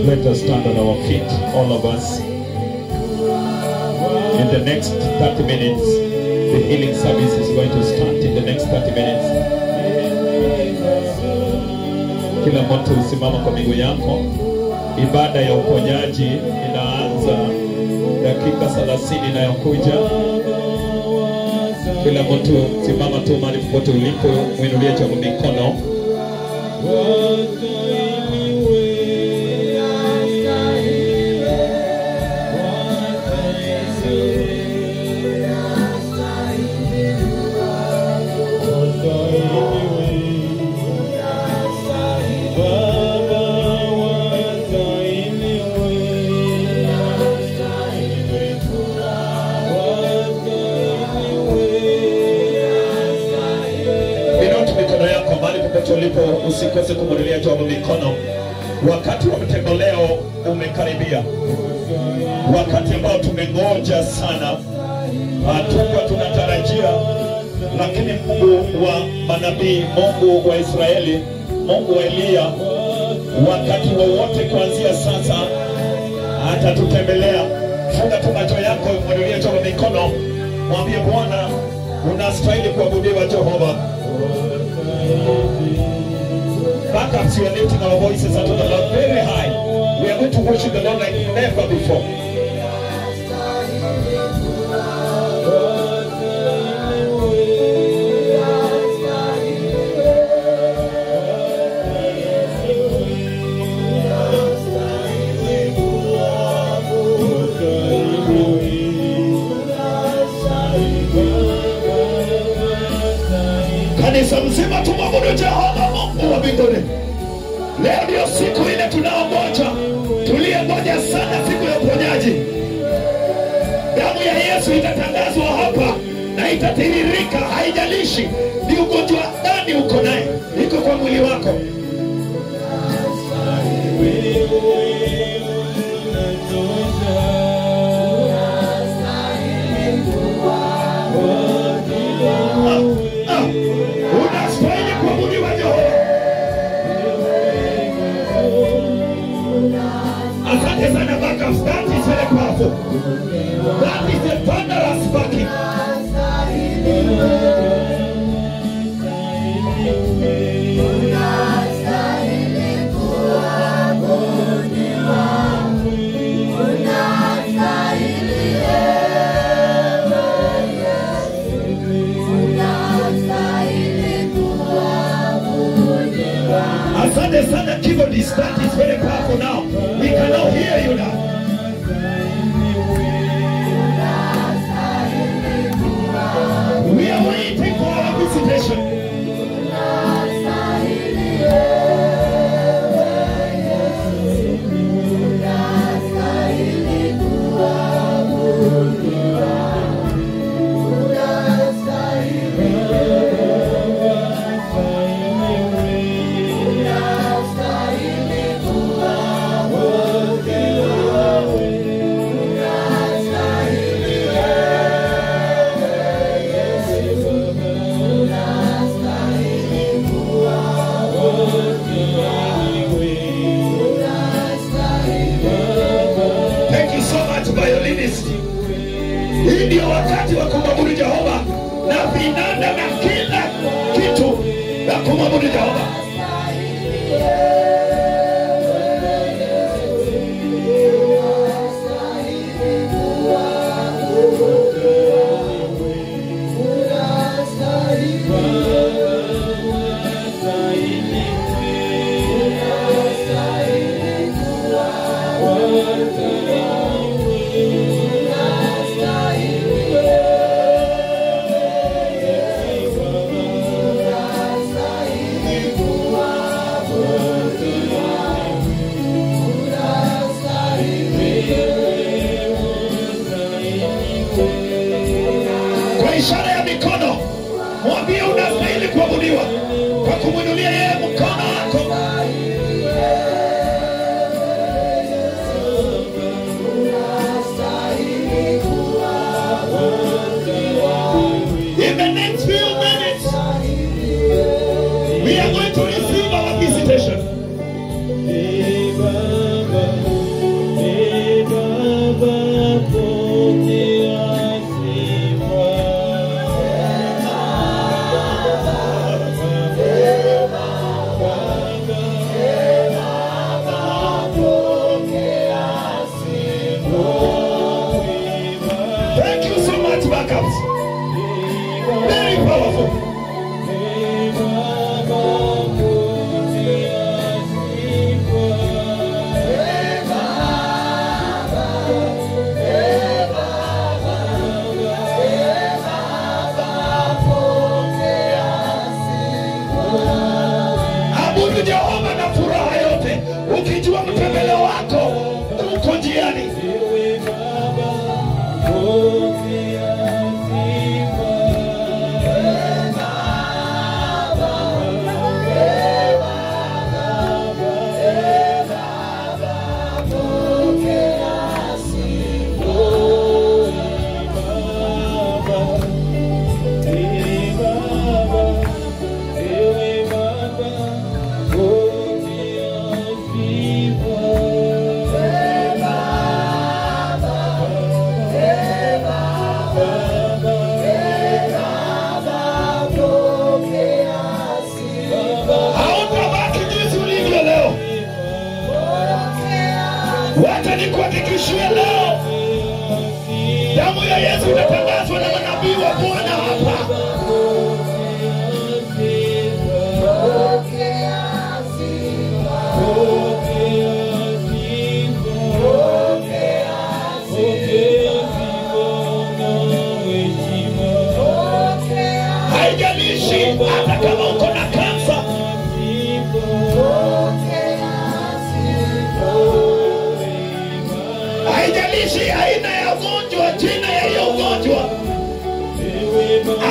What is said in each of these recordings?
Let us stand on our feet, all of us. In the next 30 minutes, the healing service is going to start in the next 30 minutes. Kila mtu usimama kwa miguu yako. Ibada ya uponyaji inaanza dakika 30 inayokuja. Kila mtu simama tu mahali popote ulipo, muinulie chako mikono. Usikose kumulilia Jehova mikono. Wakati wa mtembeleo umekaribia. Wakati ambao tumengoja sana. Hatukuwa tunatarajia, lakini Mungu wa manabii, Mungu wa Israeli, Mungu wa Elia, wakati wowote kuanzia sasa atatutembelea. Funga tu macho yako, mulilia Jehova mikono. Mwambie Bwana, unastahili kuabudiwa Jehova. Back up, we are lifting our voices unto the Lord very high. We are going to worship the Lord like never before. Kanisa mzima tumwabudu Jehova Mungu wa mbinguni. Leo ndio siku ile tunaongoja. Tuliengoja sana. haijalishi ni ugonjwa gani uko naye, iko kwa mwili wako. Unastahili kuabudiwa Jehova. Asante sana backups. That is very powerful. That is a thunderous backing. Asante sana keyboardist. That is very powerful now. We can now hear you now. We are waiting for our visitation. Hii ndio wakati wa kumwabudu Jehova na vinanda na kila kitu na kumwabudu Jehova. Ishara ya mikono, mwambie unastahili kuabudiwa kwa kumwinulia yeye mkono wako. In the next few minutes, we are going to receive our visitation. Thank you so much, backups. Very powerful. Abudu Jehova na furaha yote, ukijua mtembeleo wako uko njiani. Wacha nikuhakikishie leo, damu ya Yesu itatangazwa na manabii wa Bwana hapa. Haijalishi hata kama uko na kansa, haijalishi aina ya ugonjwa, jina ya hiyo ugonjwa,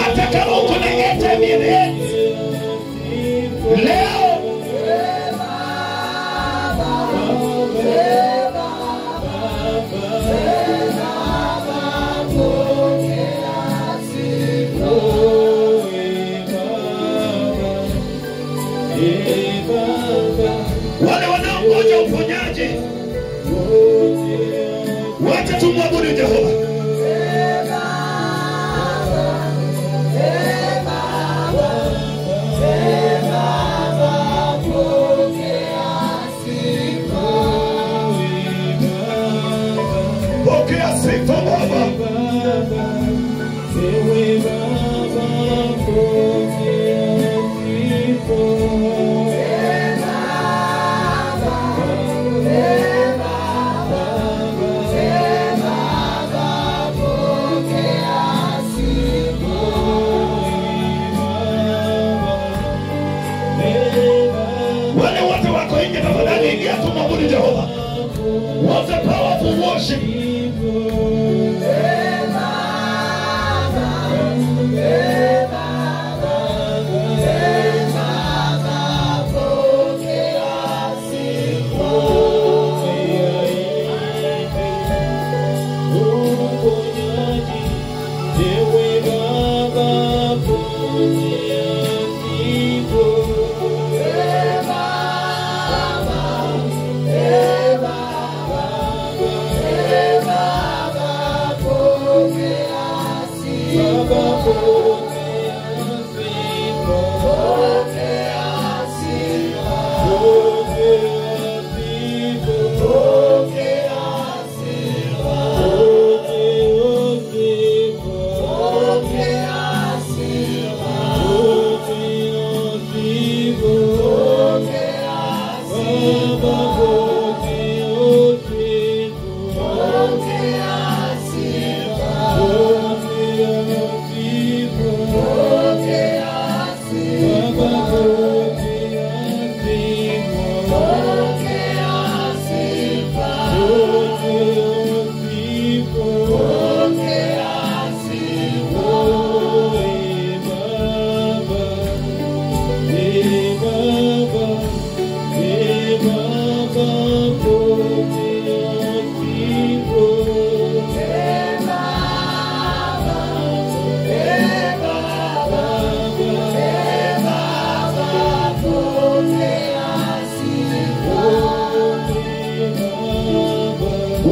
hata kama uko na uponyaji. Wacha tumwabudu Jehova. Pokea sifa Baba. Wale wote wako nje tafadhali ingia tumwabudu Jehova. What a powerful worship.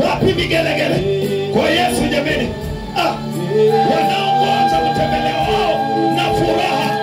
Wapi vigelegele kwa Yesu jameni? Wanaongoza kutembelea wao na furaha.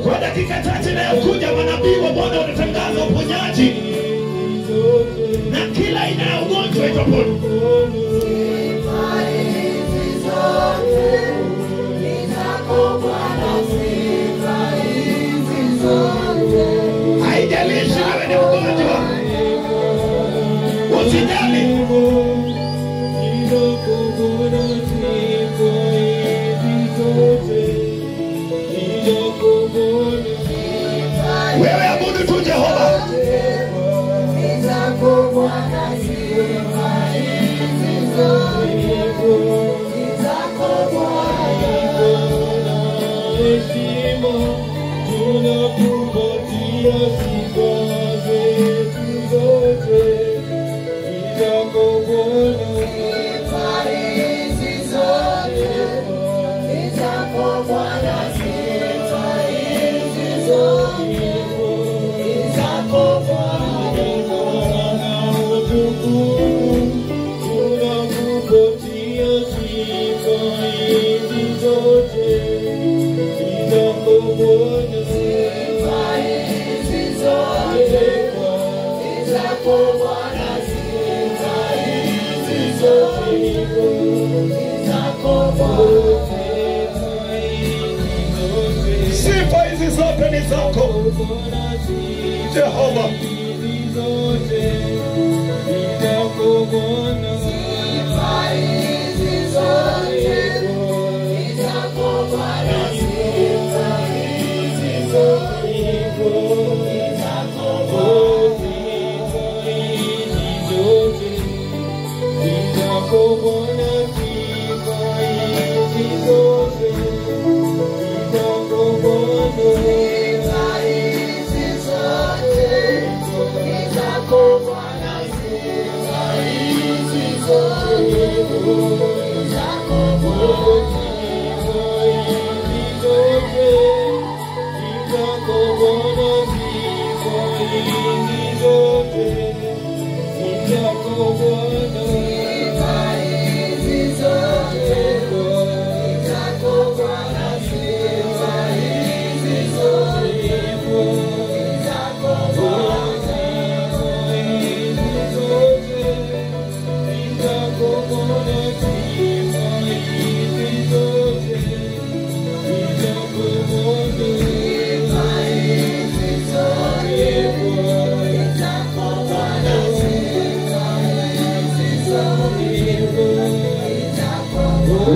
Kwa dakika chache inayokuja manabii wa Bwana watatangaza uponyaji na kila aina ya ugonjwa itapona. Haijalishi wewe ni mgonjwa, usijali. Sifa hizi zote ni zako Jehova.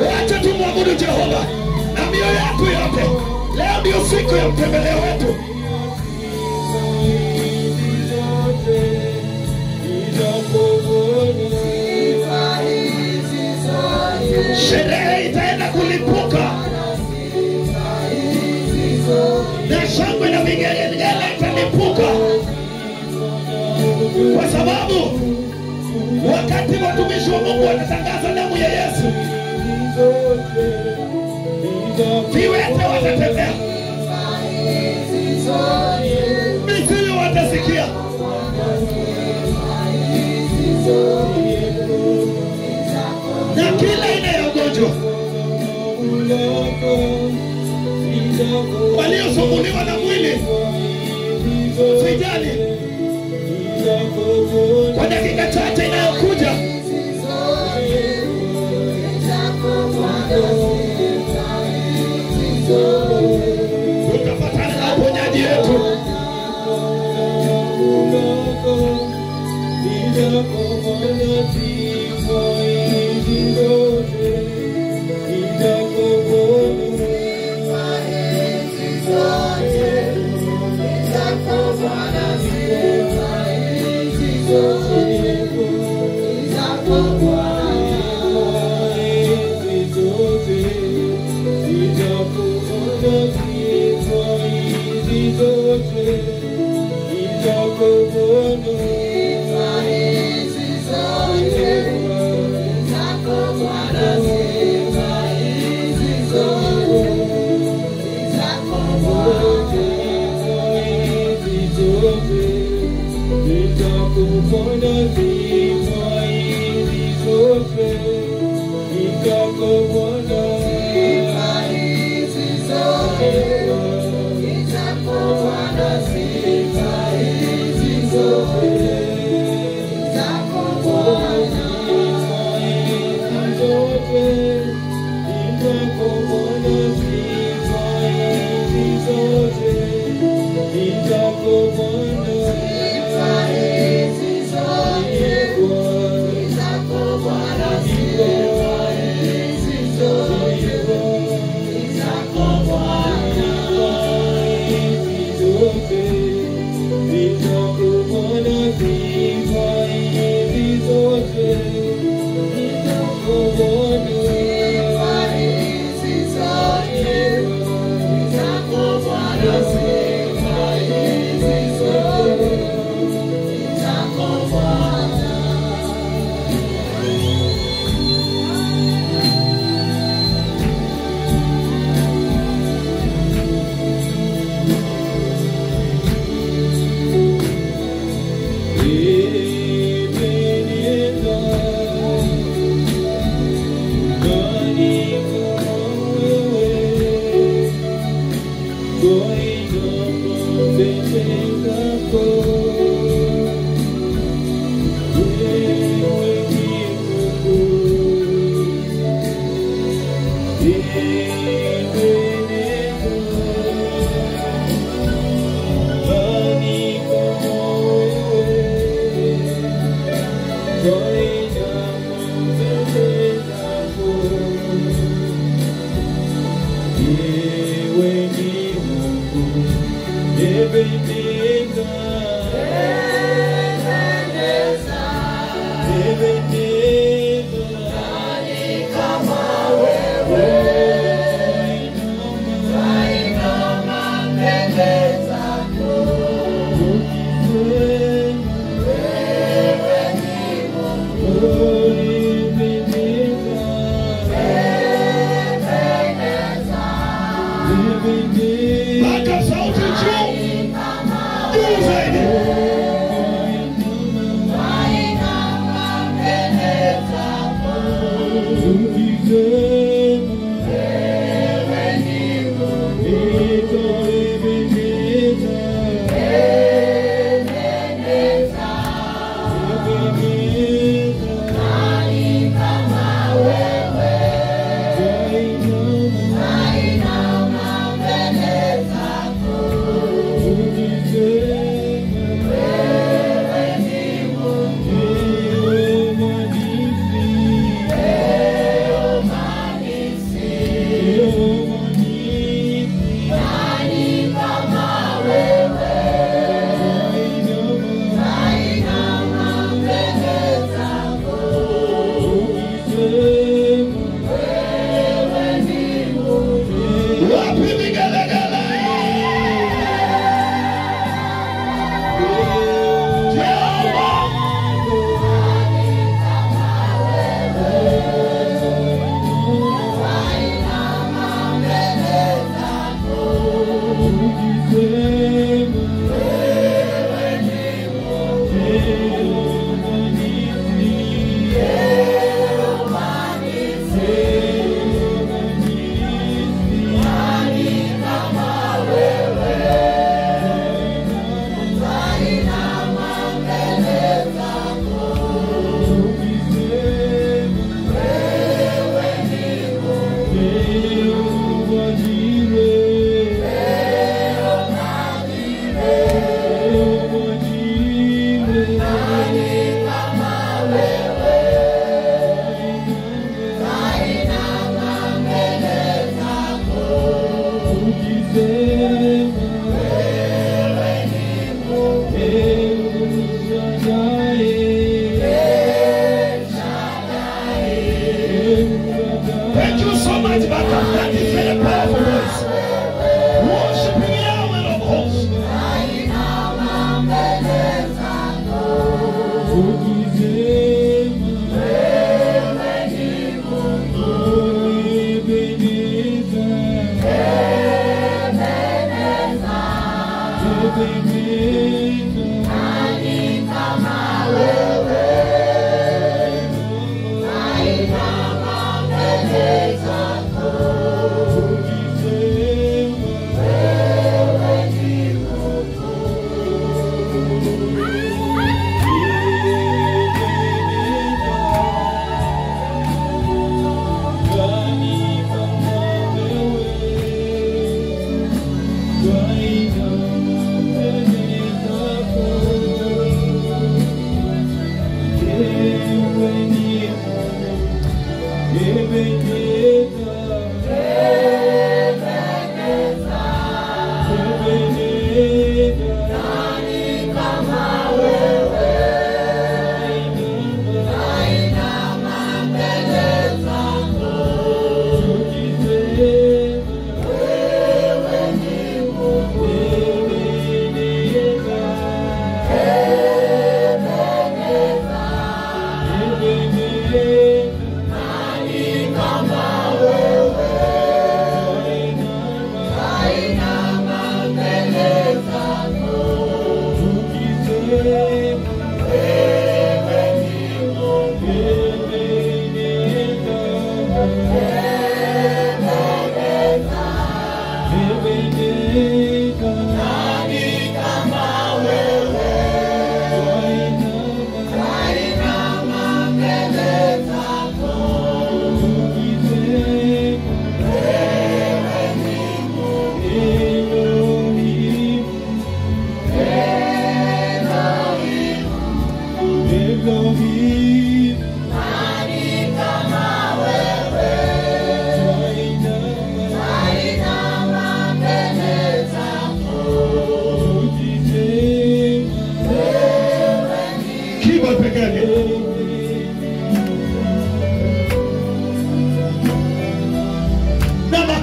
Wacha tumwabudu Jehova na mioyo yetu yote. Leo ndio siku ya mtembeleo wetu. Sherehe itaenda kulipuka na shangwe na vigelegele italipuka, kwa sababu wakati watumishi wa Mungu watatangaza damu ya Yesu, viwete watatembea, mizimu watasikia, na kila aina ya ugonjwa, waliosumbuliwa na mwili sijali, kwa dakika chache inayokuja tutapatana na uponyaji wetu. It's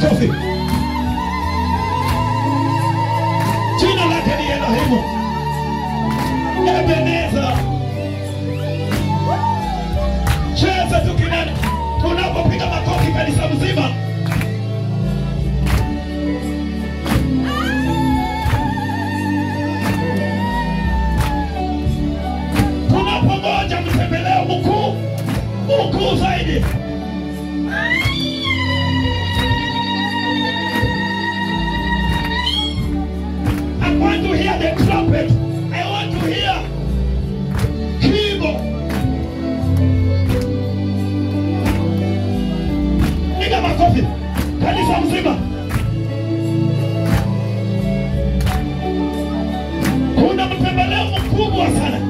makofi. Jina lake ni Elohimu. Ebeneza. Cheza tukinena. Tunapopiga makofi kanisa mzima. Tunapongoja mtembeleo mkuu zaidi. I want to hear the trumpet. I want to hear keyboard. Piga makofi kanisa mzima. Kuna mtembeleo mkubwa sana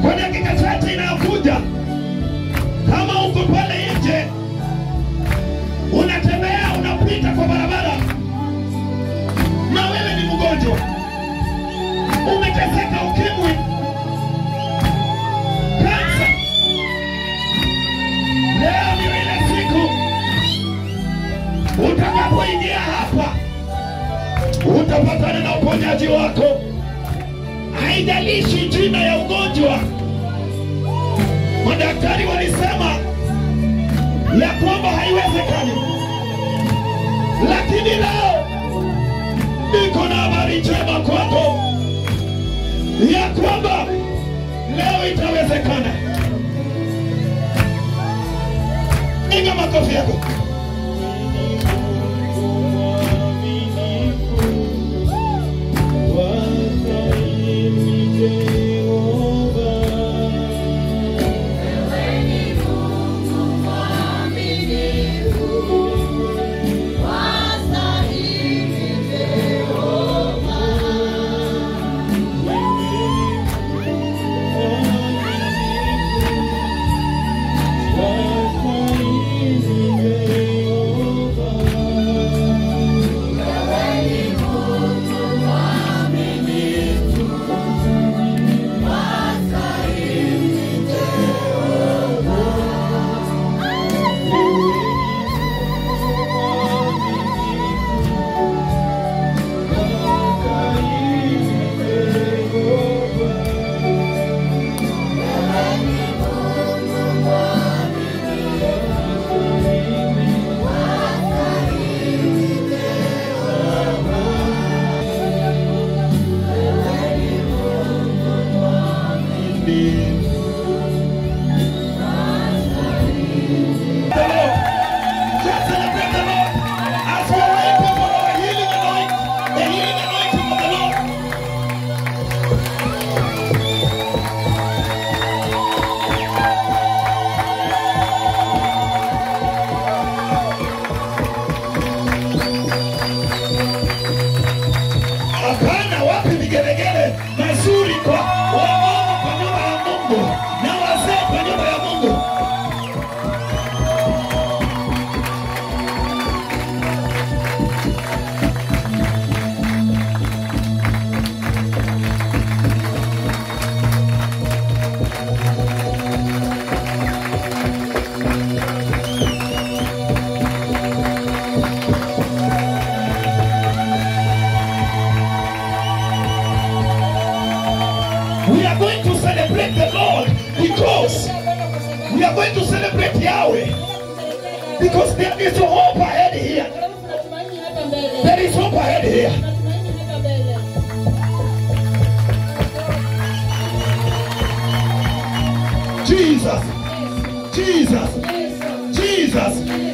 kwa dakika chache inayokuja. Kama uko pale nje unatembea, unapita kwa barabara na wewe ni mgonjwa, umeteseka ukimwi, kansa, leo ni ile siku utakapoingia hapa utapatana na uponyaji wako. Haijalishi jina ya ugonjwa. Madaktari walisema ya kwamba haiwezekani, lakini leo niko na habari njema kwako ya kwamba leo itawezekana. Piga makofi yako. We are going to celebrate the Lord because we are going to celebrate Yahweh, because there is hope ahead here. There is hope ahead here. Jesus, Jesus, Jesus.